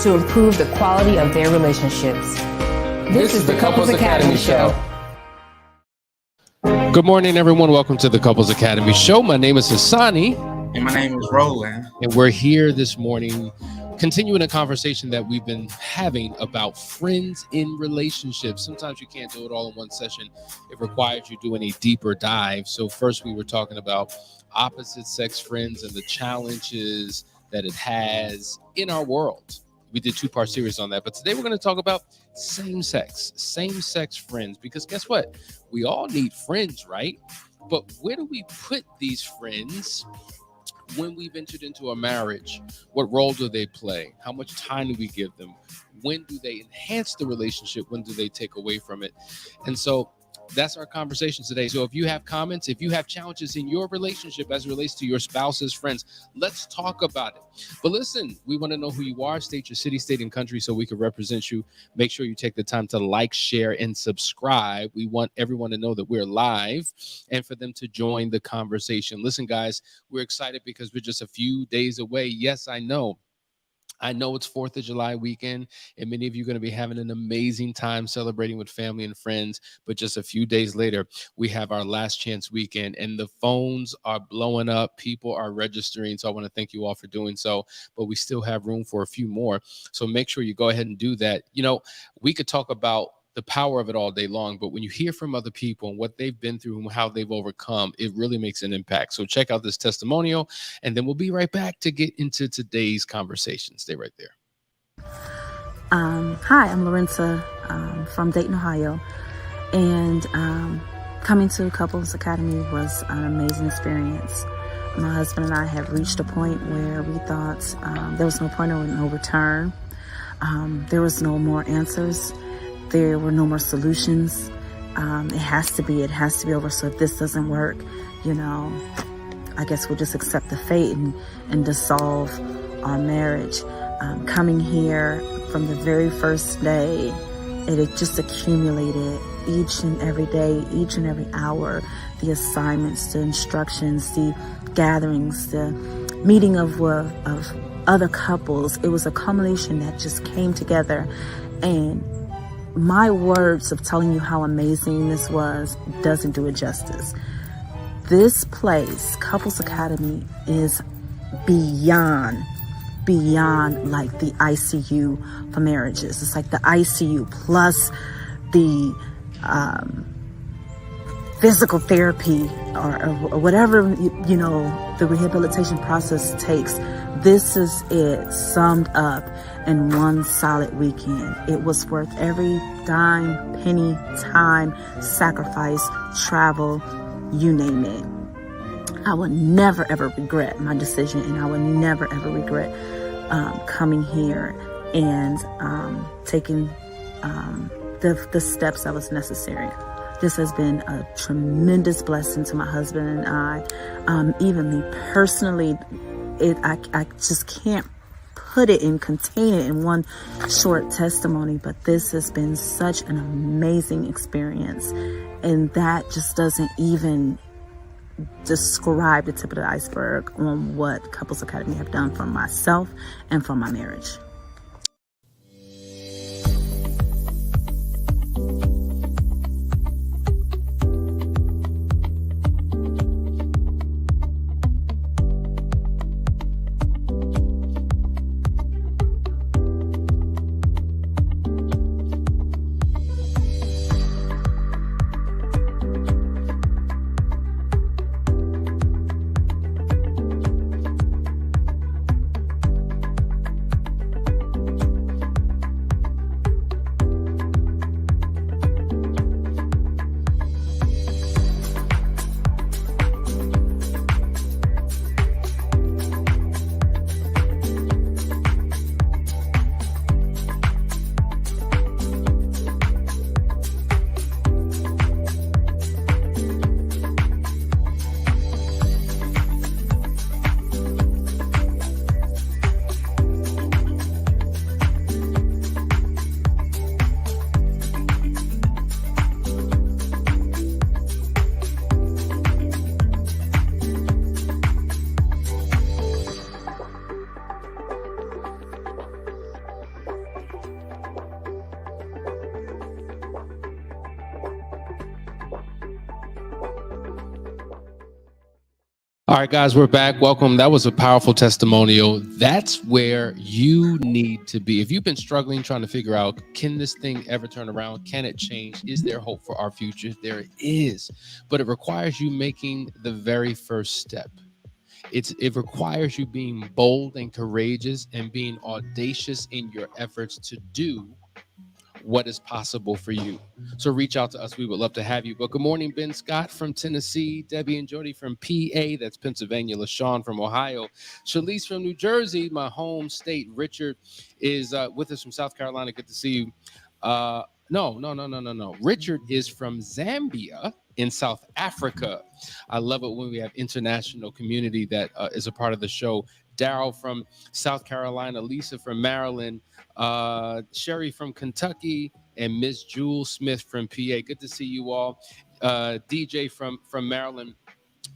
to improve the quality of their relationships. This is the Couples Academy Show. Good morning, everyone. Welcome to the Couples Academy Show. My name is Hassani. And my name is Roland. And we're here this morning continuing a conversation that we've been having about friends in relationships. Sometimes you can't do it all in one session. It requires you doing a deeper dive. So first we were talking about opposite sex friends and the challenges that it has in our world. We did 2-part series on that, but today we're going to talk about same-sex friends, because guess what? We all need friends, right? But where do we put these friends when we've entered into a marriage? What role do they play? How much time do we give them? When do they enhance the relationship? When do they take away from it? And so that's our conversation today. So if you have comments, if you have challenges in your relationship as it relates to your spouse's friends, let's talk about it. But listen, we want to know who you are. State your city, state, and country so we can represent you. Make sure you take the time to like, share, and subscribe. We want everyone to know that we're live and for them to join the conversation. Listen, guys, we're excited because we're just a few days away. Yes, I know it's 4th of July weekend, and many of you are going to be having an amazing time celebrating with family and friends. But just a few days later, we have our last chance weekend, and the phones are blowing up. People are registering. So I want to thank you all for doing so. But we still have room for a few more. So make sure you go ahead and do that. You know, we could talk about the power of it all day long, but when you hear from other people and what they've been through and how they've overcome, it really makes an impact. So check out this testimonial, and then we'll be right back to get into today's conversation. Stay right there. Hi, I'm Lorenza from Dayton, Ohio, and coming to Couples Academy was an amazing experience. My husband and I have reached a point where we thought there was no point of no return. There was no more answers. There were no more solutions. It has to be over. So if this doesn't work, I guess we'll just accept the fate and dissolve our marriage. Coming here from the very first day, it had just accumulated each and every day, each and every hour, the assignments, the instructions, the gatherings, the meeting of other couples. It was a culmination that just came together, and my words of telling you how amazing this was doesn't do it justice. This place, Couples Academy, is beyond like the ICU for marriages. It's like the ICU plus the physical therapy or whatever, the rehabilitation process takes. This is it summed up in one solid weekend. It was worth every dime, penny, time, sacrifice, travel, you name it. I would never ever regret my decision, and I would never ever regret coming here and taking the steps that was necessary. This has been a tremendous blessing to my husband and I. Even me personally, I just can't put it and contain it in one short testimony, but this has been such an amazing experience, and that just doesn't even describe the tip of the iceberg on what Couples Academy have done for myself and for my marriage. All right, guys, we're back. Welcome. That was a powerful testimonial. That's where you need to be. If you've been struggling, trying to figure out, can this thing ever turn around? Can it change? Is there hope for our future? There is, but it requires you making the very first step. It requires you being bold and courageous and being audacious in your efforts to do what is possible for you. So reach out to us. We would love to have you. But good morning, Ben Scott from Tennessee, Debbie and Jody from PA, that's Pennsylvania, LaShawn from Ohio, Shalise from New Jersey, my home state. Richard is with us from South Carolina. Good to see you. No. Richard is from Zambia in South Africa. I love it when we have international community that is a part of the show. Daryl from South Carolina, Lisa from Maryland, Sherry from Kentucky, and Miss Jewel Smith from PA. Good to see you all. DJ from Maryland.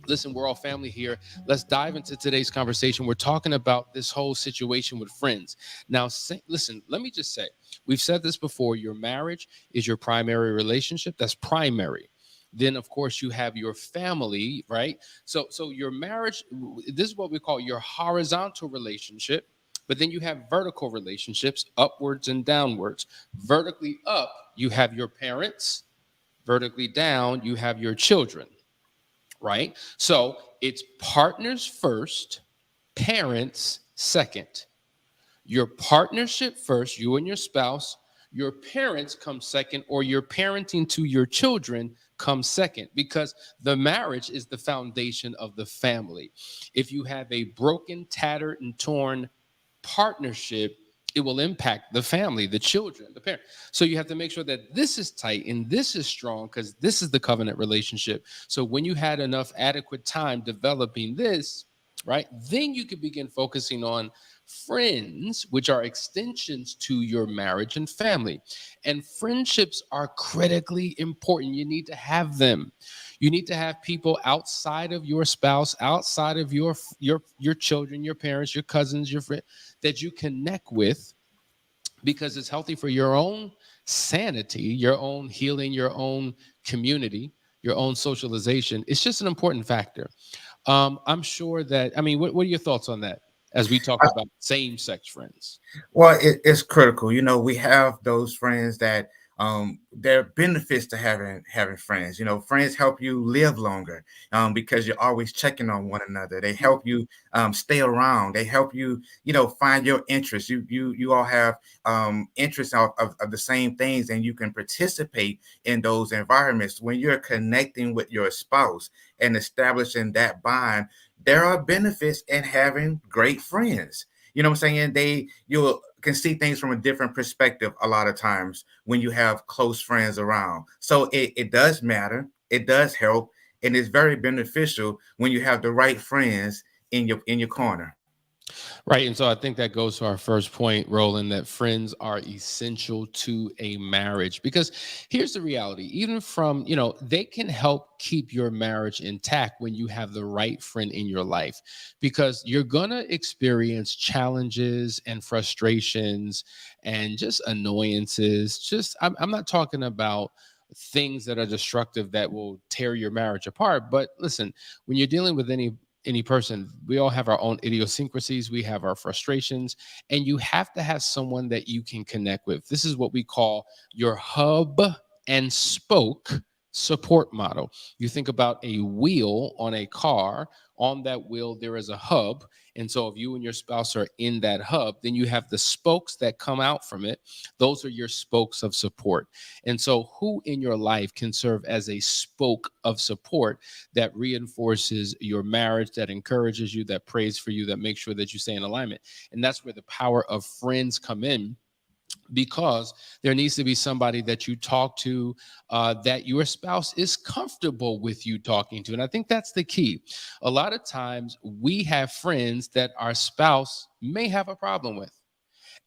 Listen, we're all family here. Let's dive into today's conversation. We're talking about this whole situation with friends. Now, listen, let me just say, we've said this before. Your marriage is your primary relationship. That's primary. Then, of course, you have your family, right? So your marriage, this is what we call your horizontal relationship. But then you have vertical relationships, upwards and downwards. Vertically up, you have your parents. Vertically down, you have your children, right? So it's partners first, parents second. Your partnership first, you and your spouse. Your parents come second, or your parenting to your children comes second, because the marriage is the foundation of the family. If you have a broken, tattered, and torn partnership, it will impact the family, the children, the parent. So you have to make sure that this is tight and this is strong, because this is the covenant relationship. So when you had enough adequate time developing this, right, then you could begin focusing on friends, which are extensions to your marriage and family. And friendships are critically important. You need to have them. You need to have people outside of your spouse, outside of your children, your parents, your cousins, your friends, that you connect with, because it's healthy for your own sanity, your own healing, your own community, your own socialization. It's just an important factor. I'm sure that, I mean, what are your thoughts on that as we talk about same-sex friends? Well, it's critical. You know, we have those friends that there are benefits to having friends. You know, friends help you live longer because you're always checking on one another. They help you stay around. They help you, you know, find your interests. You all have interests of the same things, and you can participate in those environments. When you're connecting with your spouse and establishing that bond, there are benefits in having great friends. You know what I'm saying? You can see things from a different perspective a lot of times when you have close friends around. So it does matter. It does help. And it's very beneficial when you have the right friends in your corner. Right. And so I think that goes to our first point, Roland, that friends are essential to a marriage, because here's the reality. Even from, you know, they can help keep your marriage intact when you have the right friend in your life, because you're going to experience challenges and frustrations and just annoyances. I'm not talking about things that are destructive that will tear your marriage apart. But listen, when you're dealing with any person, we all have our own idiosyncrasies, we have our frustrations, and you have to have someone that you can connect with. This is what we call your hub and spoke support model. You think about a wheel on a car. On that wheel, there is a hub. And so if you and your spouse are in that hub, then you have the spokes that come out from it. Those are your spokes of support. And so who in your life can serve as a spoke of support that reinforces your marriage, that encourages you, that prays for you, that makes sure that you stay in alignment? And that's where the power of friends come in, because there needs to be somebody that you talk to that your spouse is comfortable with you talking to. And I think that's the key. A lot of times we have friends that our spouse may have a problem with.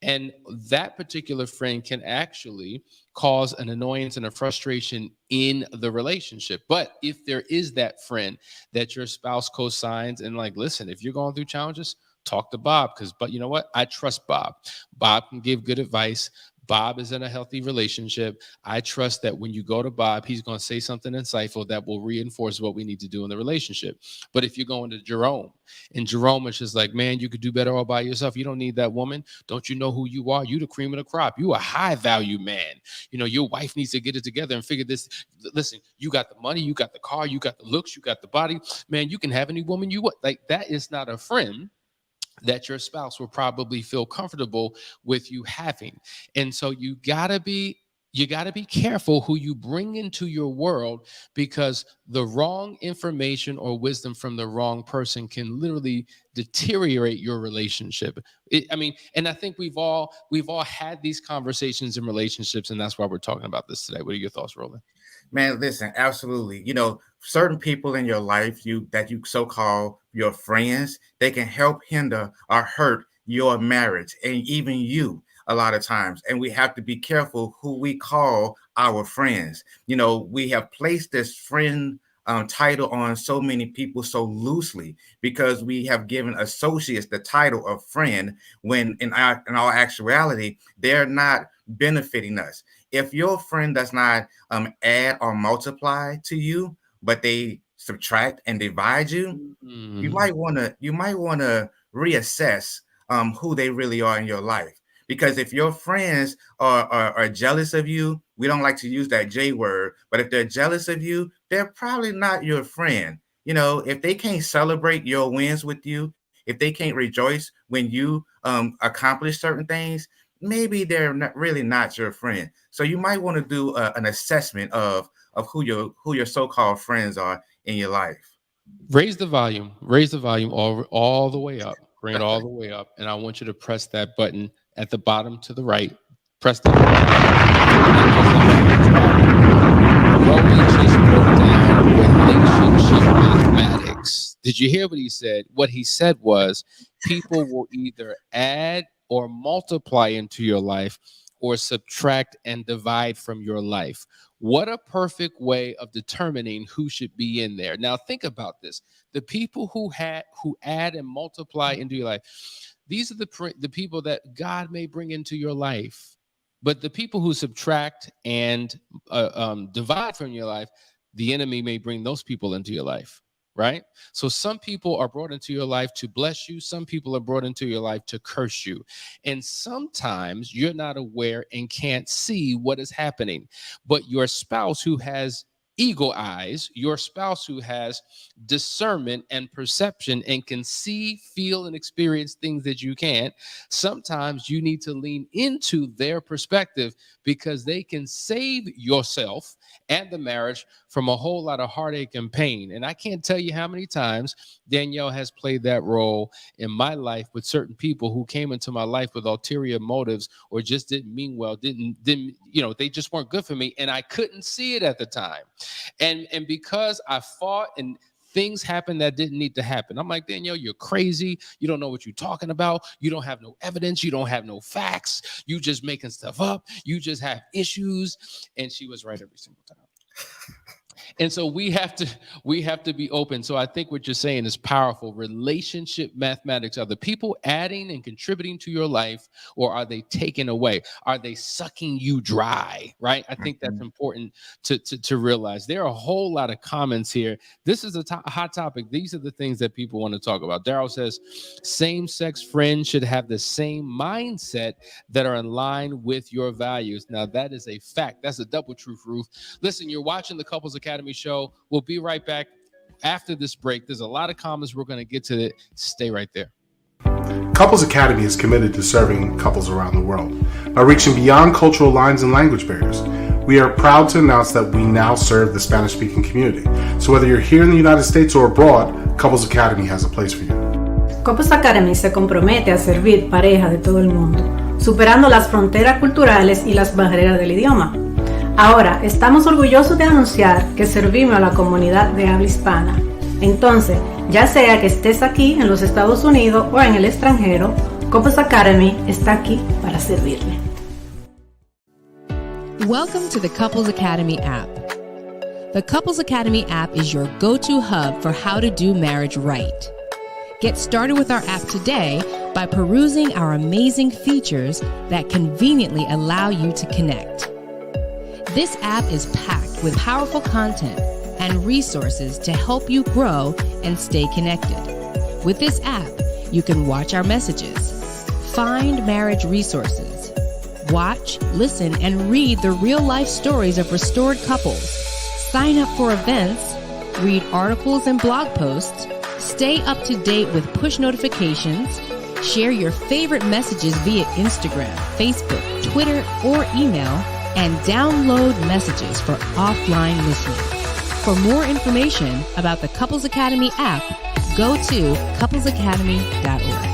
And that particular friend can actually cause an annoyance and a frustration in the relationship. But if there is that friend that your spouse co-signs and like, listen, if you're going through challenges, talk to Bob, but you know what? I trust Bob. Bob can give good advice. Bob is in a healthy relationship. I trust that when you go to Bob, he's going to say something insightful that will reinforce what we need to do in the relationship. But if you're going to Jerome, and Jerome is just like, man, you could do better all by yourself. You don't need that woman. Don't you know who you are? You the cream of the crop. You a high value man. You know, your wife needs to get it together and figure this. Listen, you got the money, you got the car, you got the looks, you got the body. Man, you can have any woman you want. Like, that is not a friend that your spouse will probably feel comfortable with you having. And so you gotta be careful who you bring into your world, because the wrong information or wisdom from the wrong person can literally deteriorate your relationship. And I think we've all had these conversations in relationships, and that's why we're talking about this today. What are your thoughts, Roland? Man, listen, absolutely. You know, certain people in your life that you so-called your friends, they can help hinder or hurt your marriage and even you a lot of times. And we have to be careful who we call our friends. You know, we have placed this friend title on so many people so loosely because we have given associates the title of friend when in all actuality, they're not benefiting us. If your friend does not add or multiply to you, but they subtract and divide you, you might want to reassess who they really are in your life. Because if your friends are jealous of you, we don't like to use that J word, but if they're jealous of you, they're probably not your friend. You know, if they can't celebrate your wins with you, if they can't rejoice when you accomplish certain things, maybe they're really not your friend. So you might want to do an assessment of who your so-called friends are in your life. Raise the volume all the way up. Bring it all the way up. And I want you to press that button at the bottom to the right. Press the button. Roland just broke down relationship mathematics. Did you hear what he said? What he said was people will either add or multiply into your life or subtract and divide from your life. What a perfect way of determining who should be in there. Now think about this. The people who add and multiply into your life, these are the people that God may bring into your life. But the people who subtract and divide from your life, the enemy may bring those people into your life. Right? So some people are brought into your life to bless you. Some people are brought into your life to curse you. And sometimes you're not aware and can't see what is happening. But your spouse who has eagle eyes, your spouse who has discernment and perception and can see, feel, and experience things that you can't, sometimes you need to lean into their perspective because they can save yourself and the marriage from a whole lot of heartache and pain. And I can't tell you how many times Danielle has played that role in my life with certain people who came into my life with ulterior motives or just didn't mean well, didn't, they just weren't good for me. And I couldn't see it at the time. And because I fought and things happened that didn't need to happen. I'm like, Danielle, you're crazy. You don't know what you're talking about. You don't have no evidence. You don't have no facts. You just making stuff up. You just have issues. And she was right every single time. And so we have to be open. So I think what you're saying is powerful. Relationship mathematics. Are the people adding and contributing to your life, or are they taking away? Are they sucking you dry? Right? I think that's important to realize. There are a whole lot of comments here. This is a hot topic. These are the things that people want to talk about. Daryl says, same-sex friends should have the same mindset that are in line with your values. Now, that is a fact. That's a double truth, Ruth. Listen, you're watching the Couples Academy show. We'll be right back after this break. There's a lot of comments. We're going to get to it. Stay right there. Couples Academy is committed to serving couples around the world by reaching beyond cultural lines and language barriers. We are proud to announce that we now serve the Spanish-speaking community. So whether you're here in the United States or abroad, Couples Academy has a place for you. Couples Academy se compromete a servir parejas de todo el mundo, superando las fronteras culturales y las barreras del idioma. Ahora, estamos orgullosos de anunciar que servimos a la comunidad de habla hispana. Entonces, ya sea que estés aquí en los Estados Unidos o en el extranjero, Couples Academy está aquí para servirle. Welcome to the Couples Academy app. The Couples Academy app is your go-to hub for how to do marriage right. Get started with our app today by perusing our amazing features that conveniently allow you to connect. This app is packed with powerful content and resources to help you grow and stay connected. With this app, you can watch our messages, find marriage resources, watch, listen, and read the real-life stories of restored couples, sign up for events, read articles and blog posts, stay up to date with push notifications, share your favorite messages via Instagram, Facebook, Twitter, or email, and download messages for offline listening. For more information about the Couples Academy app, go to couplesacademy.org.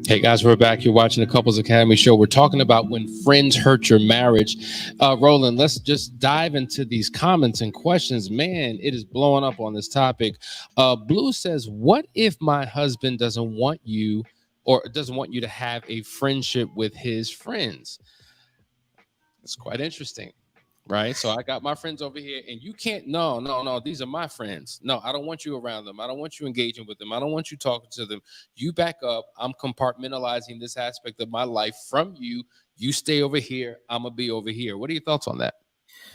Hey guys, we're back. You're watching the Couples Academy show. We're talking about when friends hurt your marriage. Roland, let's just dive into these comments and questions. Man, it is blowing up on this topic. Blue says, what if my husband doesn't want you to have a friendship with his friends? It's quite interesting. Right. So I got my friends over here and you can't. No. These are my friends. No, I don't want you around them. I don't want you engaging with them. I don't want you talking to them. You back up. I'm compartmentalizing this aspect of my life from you. You stay over here. I'm going to be over here. What are your thoughts on that?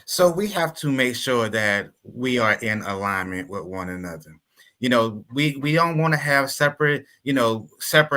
So we have to make sure that we are in alignment with one another. We don't want to have separate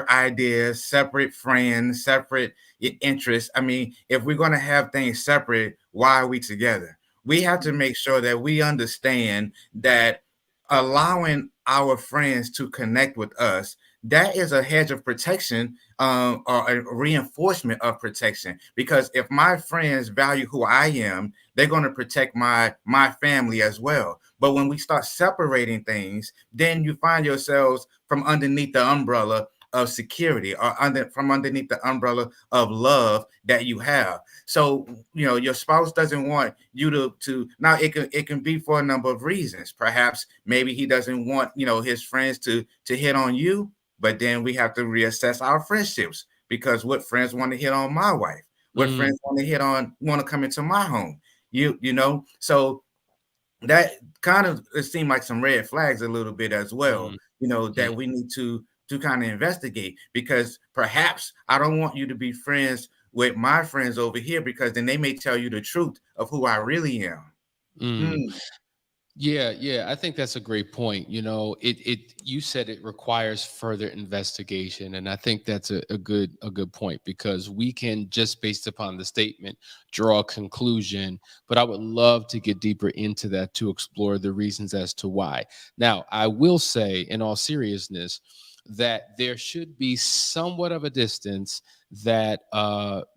ideas, separate friends, separate interests. I mean, if we're going to have things separate, why are we together? We have to make sure that we understand that allowing our friends to connect with us, that is a hedge of protection or a reinforcement of protection. Because if my friends value who I am, they're going to protect my family as well. But when we start separating things, then you find yourselves from underneath the umbrella of security or from underneath the umbrella of love that you have. So, your spouse doesn't want you to now it can be for a number of reasons. Perhaps maybe he doesn't want, his friends to hit on you, but then we have to reassess our friendships, because what friends want to hit on my wife? What friends want to come into my home? So that kind of, it seemed like some red flags a little bit as well, that we need to kind of investigate, because perhaps I don't want you to be friends with my friends over here, because then they may tell you the truth of who I really am. Yeah, I think that's a great point. You said it requires further investigation, and I think that's a good point, because we can, just based upon the statement, draw a conclusion, but I would love to get deeper into that to explore the reasons as to why. Now, I will say, in all seriousness, that there should be somewhat of a distance that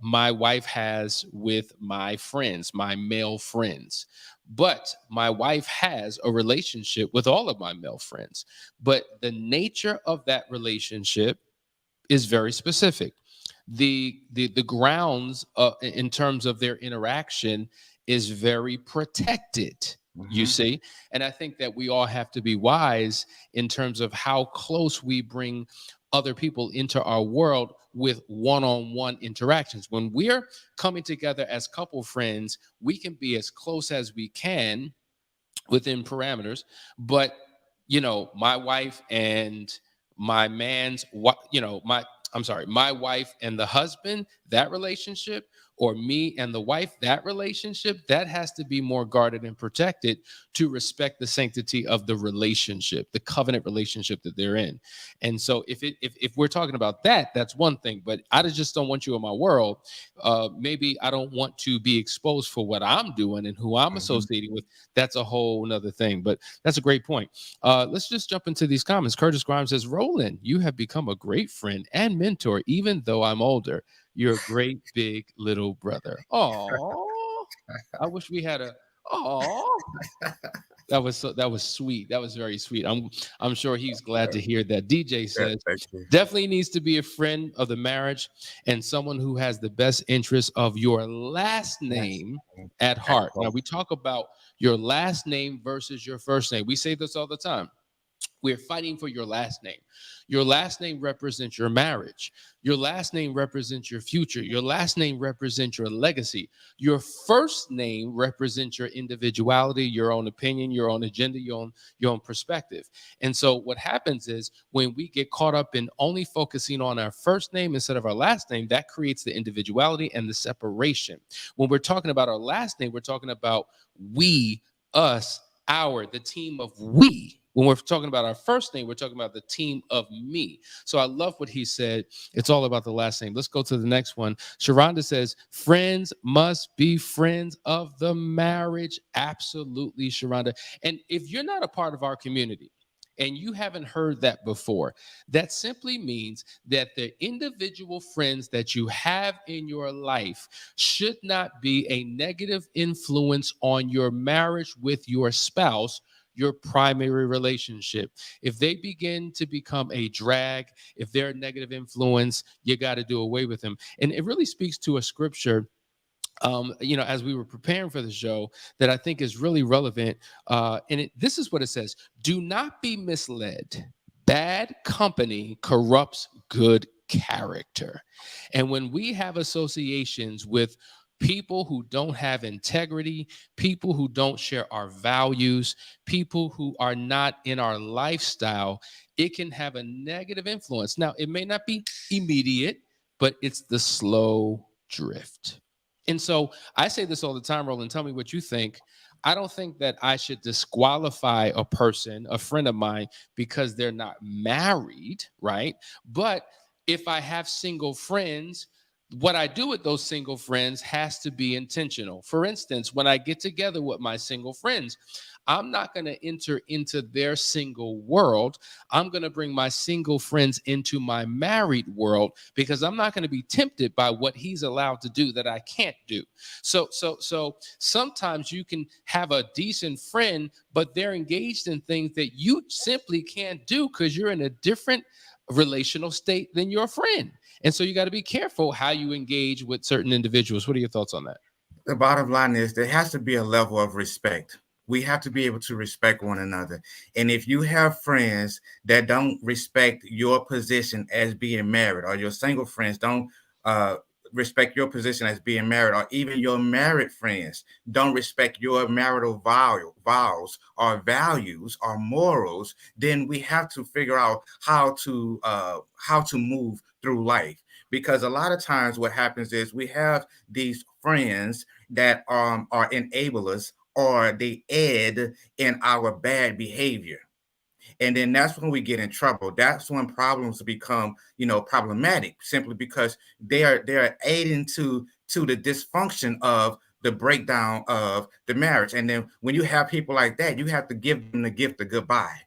my wife has with my friends, my male friends. But my wife has a relationship with all of my male friends. But the nature of that relationship is very specific. The grounds in terms of their interaction is very protected. You see, and I think that we all have to be wise in terms of how close we bring other people into our world with one-on-one interactions. When we're coming together as couple friends, we can be as close as we can within parameters, but my wife and my my wife and the husband, that relationship, or me and the wife, that relationship, that has to be more guarded and protected to respect the sanctity of the relationship, the covenant relationship that they're in. And so if we're talking about that, that's one thing, but I just don't want you in my world. Maybe I don't want to be exposed for what I'm doing and who I'm associating with. That's a whole nother thing, but that's a great point. Let's just jump into these comments. Curtis Grimes says, Roland, you have become a great friend and mentor, even though I'm older. You're a great big little brother. Oh, I wish we had a. Oh, that was sweet. That was very sweet. I'm sure he's glad to hear that. DJ Yeah, says thank you. definitely needs to be a friend of the marriage and someone who has the best interest of your last name at heart. Now we talk about your last name versus your first name. We say this all the time. We're fighting for your last name. Your last name represents your marriage. Your last name represents your future. Your last name represents your legacy. Your first name represents your individuality, your own opinion, your own agenda, your own perspective. And so what happens is when we get caught up in only focusing on our first name instead of our last name, that creates the individuality and the separation. When we're talking about our last name, we're talking about we, us, our, the team of we. When we're talking about our first name, we're talking about the team of me. So I love what he said. It's all about the last name. Let's go to the next one. Sharonda says, friends must be friends of the marriage. Absolutely, Sharonda. And if you're not a part of our community, and you haven't heard that before, that simply means that the individual friends that you have in your life should not be a negative influence on your marriage with your spouse, your primary relationship. If they begin to become a drag, if they're a negative influence, you got to do away with them. And it really speaks to a scripture as we were preparing for the show that I think is really relevant. This is what it says: do not be misled. Bad company corrupts good character. And when we have associations with people who don't have integrity, people who don't share our values, people who are not in our lifestyle, it can have a negative influence. Now, it may not be immediate, but it's the slow drift. And so I say this all the time, Roland, tell me what you think. I don't think that I should disqualify a person, a friend of mine, because they're not married, right? But if I have single friends, what I do with those single friends has to be intentional. For instance, when I get together with my single friends, I'm not going to enter into their single world. I'm going to bring my single friends into my married world because I'm not going to be tempted by what he's allowed to do that I can't do. So sometimes you can have a decent friend, but they're engaged in things that you simply can't do because you're in a different relational state than your friend. And so you got to be careful how you engage with certain individuals. What are your thoughts on that? The bottom line is there has to be a level of respect. We have to be able to respect one another. And if you have friends that don't respect your position as being married, or your single friends don't respect your position as being married, or even your married friends don't respect your marital vows or values or morals, then we have to figure out how to move through life. Because a lot of times what happens is we have these friends that are enablers, or they aid in our bad behavior. And then that's when we get in trouble. That's when problems become, problematic, simply because they're aiding to the dysfunction of the breakdown of the marriage. And then when you have people like that, you have to give them the gift of goodbye.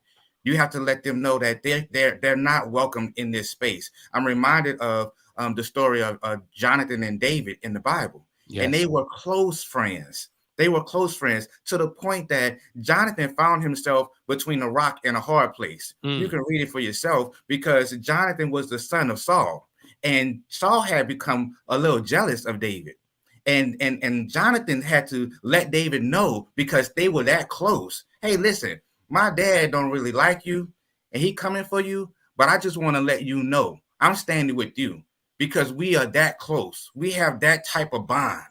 You have to let them know that they're not welcome in this space. I'm reminded of the story of Jonathan and David in the Bible. Yes. And they were close friends. They were close friends to the point that Jonathan found himself between a rock and a hard place. You can read it for yourself, because Jonathan was the son of Saul, and Saul had become a little jealous of David. And Jonathan had to let David know, because they were that close. Hey, listen, my dad don't really like you, and he coming for you, but I just want to let you know I'm standing with you because we are that close. We have that type of bond.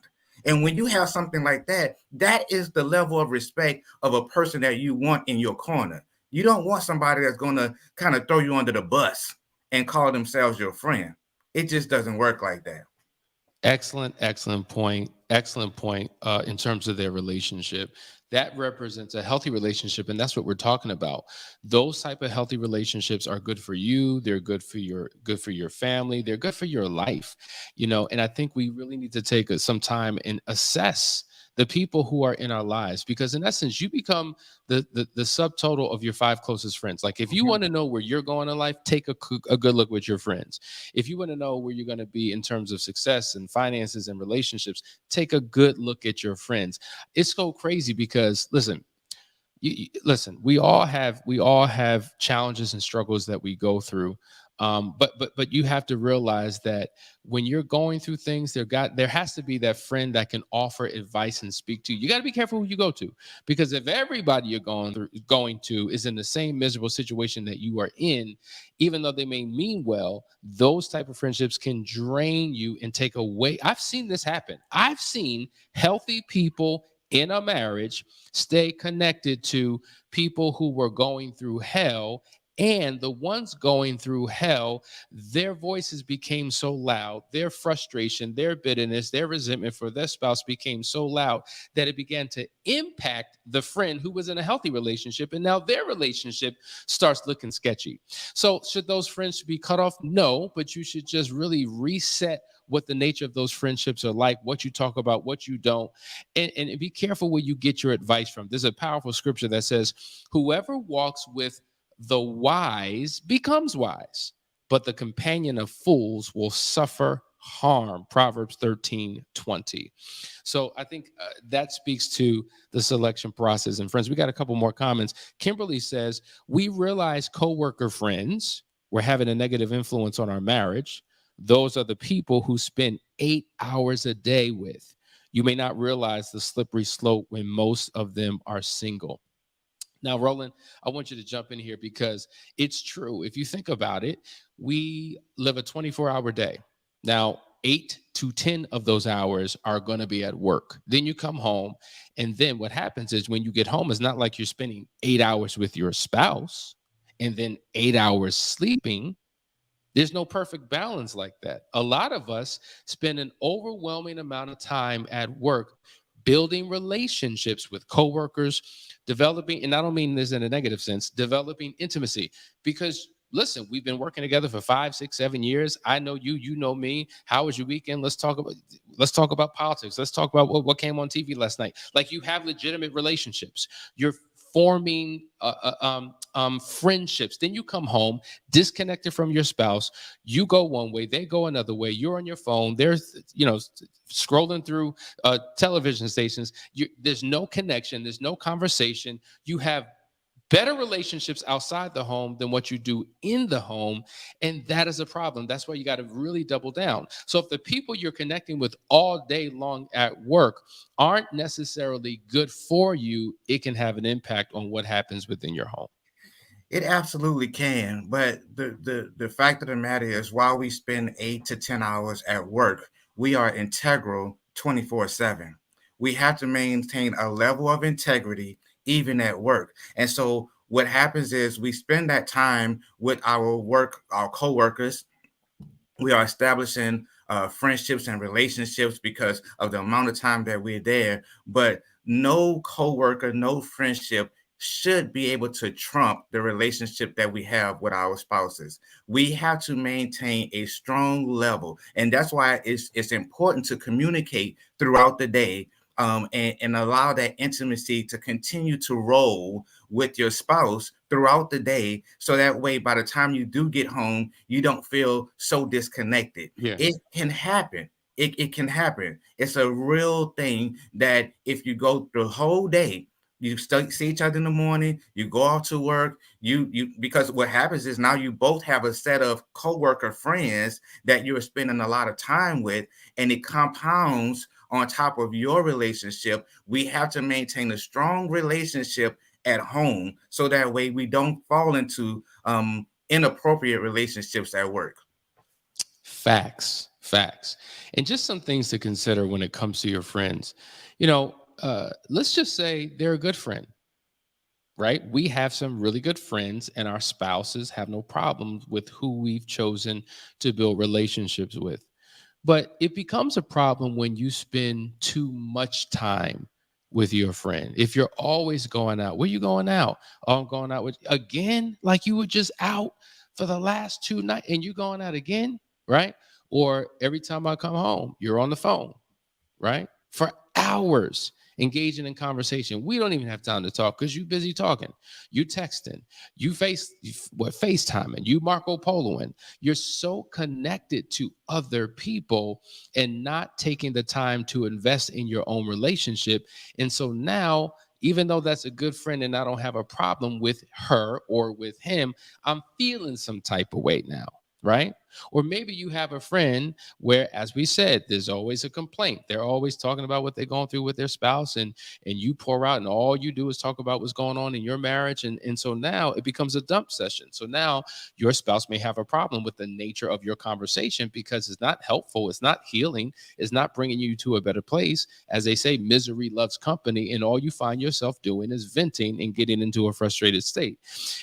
And when you have something like that, that is the level of respect of a person that you want in your corner. You don't want somebody that's going to kind of throw you under the bus and call themselves your friend. It just doesn't work like that. Excellent point. Excellent point in terms of their relationship. That represents a healthy relationship, and that's what we're talking about. Those type of healthy relationships are good for you. They're good for your family. They're good for your life, And I think we really need to take some time and assess the people who are in our lives, because in essence, you become the subtotal of your 5 closest friends. Like, if you want to know where you're going in life, take a good look with your friends. If you want to know where you're going to be in terms of success and finances and relationships, take a good look at your friends. It's so crazy because, listen, Listen, we all have challenges and struggles that we go through. But you have to realize that when you're going through things, there has to be that friend that can offer advice and speak to you. You got to be careful who you go to, because if everybody you're going to is in the same miserable situation that you are in, even though they may mean well, those type of friendships can drain you and take away. I've seen this happen. I've seen healthy people in a marriage stay connected to people who were going through hell, and the ones going through hell, their voices became so loud, their frustration, their bitterness, their resentment for their spouse became so loud that it began to impact the friend who was in a healthy relationship, and now their relationship starts looking sketchy. So should those friends be cut off? No, but you should just really reset what the nature of those friendships are like, what you talk about, what you don't, and be careful where you get your advice from. There's a powerful scripture that says, whoever walks with the wise becomes wise, but the companion of fools will suffer harm. Proverbs 13:20. So I think that speaks to the selection process. And friends, we got a couple more comments. Kimberly says, we realize coworker friends were having a negative influence on our marriage. Those are the people who spend 8 hours a day with. You may not realize the slippery slope when most of them are single. Now, Roland, I want you to jump in here because it's true. If you think about it, we live a 24-hour day. Now, 8 to 10 of those hours are going to be at work. Then you come home, and then what happens is when you get home, it's not like you're spending 8 hours with your spouse and then 8 hours sleeping. There's no perfect balance like that. A lot of us spend an overwhelming amount of time at work building relationships with coworkers, developing, and I don't mean this in a negative sense, developing intimacy. Because listen, we've been working together for 5, 6, 7 years. I know you, you know me. How was your weekend? Let's talk about politics. Let's talk about what came on TV last night. Like, you have legitimate relationships. You're forming friendships. Then you come home disconnected from your spouse. You go one way, they go another way. You're on your phone. There's, scrolling through television stations. There's no connection. There's no conversation. You have better relationships outside the home than what you do in the home. And that is a problem. That's why you got to really double down. So if the people you're connecting with all day long at work aren't necessarily good for you, it can have an impact on what happens within your home. It absolutely can. But the fact of the matter is, while we spend 8 to 10 hours at work, we are integral 24/7. We have to maintain a level of integrity even at work. And so what happens is we spend that time with our coworkers. We are establishing friendships and relationships because of the amount of time that we're there. But no coworker, no friendship should be able to trump the relationship that we have with our spouses. We have to maintain a strong level. And that's why it's important to communicate throughout the day, and allow that intimacy to continue to roll with your spouse throughout the day. So that way, by the time you do get home, you don't feel so disconnected. Yes. It can happen. It can happen. It's a real thing that if you go the whole day, you see each other in the morning, you go off to work, because what happens is now you both have a set of coworker friends that you're spending a lot of time with, and it compounds on top of your relationship. We have to maintain a strong relationship at home so that way we don't fall into inappropriate relationships at work. Facts. And just some things to consider when it comes to your friends. Let's just say they're a good friend, right? We have some really good friends, and our spouses have no problems with who we've chosen to build relationships with. But it becomes a problem when you spend too much time with your friend. If you're always going out, where you going out? Oh, I'm going out with, again, like you were just out for the last 2 nights and you going out again, right? Or every time I come home, you're on the phone, right? For hours engaging in conversation. We don't even have time to talk because you're busy talking. You texting, you FaceTiming, you Marco Poloing. You're so connected to other people and not taking the time to invest in your own relationship. And so now even though that's a good friend and I don't have a problem with her or with him, I'm feeling some type of way now, right? Or maybe you have a friend where, as we said, there's always a complaint. They're always talking about what they're going through with their spouse, and you pour out, and all you do is talk about what's going on in your marriage. And so now it becomes a dump session. So now your spouse may have a problem with the nature of your conversation because it's not helpful, it's not healing, it's not bringing you to a better place. As they say, misery loves company, and all you find yourself doing is venting and getting into a frustrated state.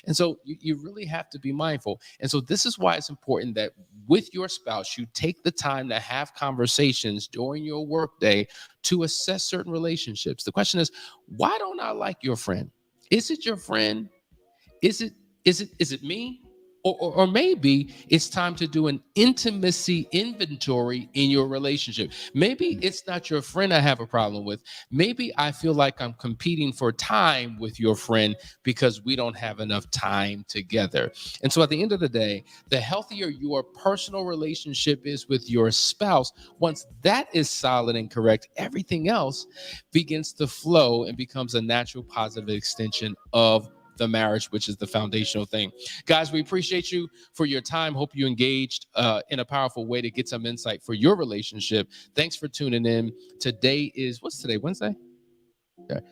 And so you really have to be mindful. And so this is why it's important that with your spouse, you take the time to have conversations during your workday to assess certain relationships. The question is, why don't I like your friend? Is it your friend? Is it me? Or maybe it's time to do an intimacy inventory in your relationship. Maybe it's not your friend I have a problem with. Maybe I feel like I'm competing for time with your friend because we don't have enough time together. And so at the end of the day, the healthier your personal relationship is with your spouse, once that is solid and correct, everything else begins to flow and becomes a natural positive extension of the marriage, which is the foundational thing. Guys, we appreciate you for your time. Hope you engaged in a powerful way to get some insight for your relationship. Thanks for tuning in. Today is, what's today, Wednesday? Okay.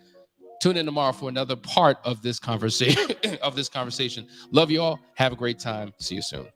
Tune in tomorrow for another part of this conversation. Love you all. Have a great time. See you soon.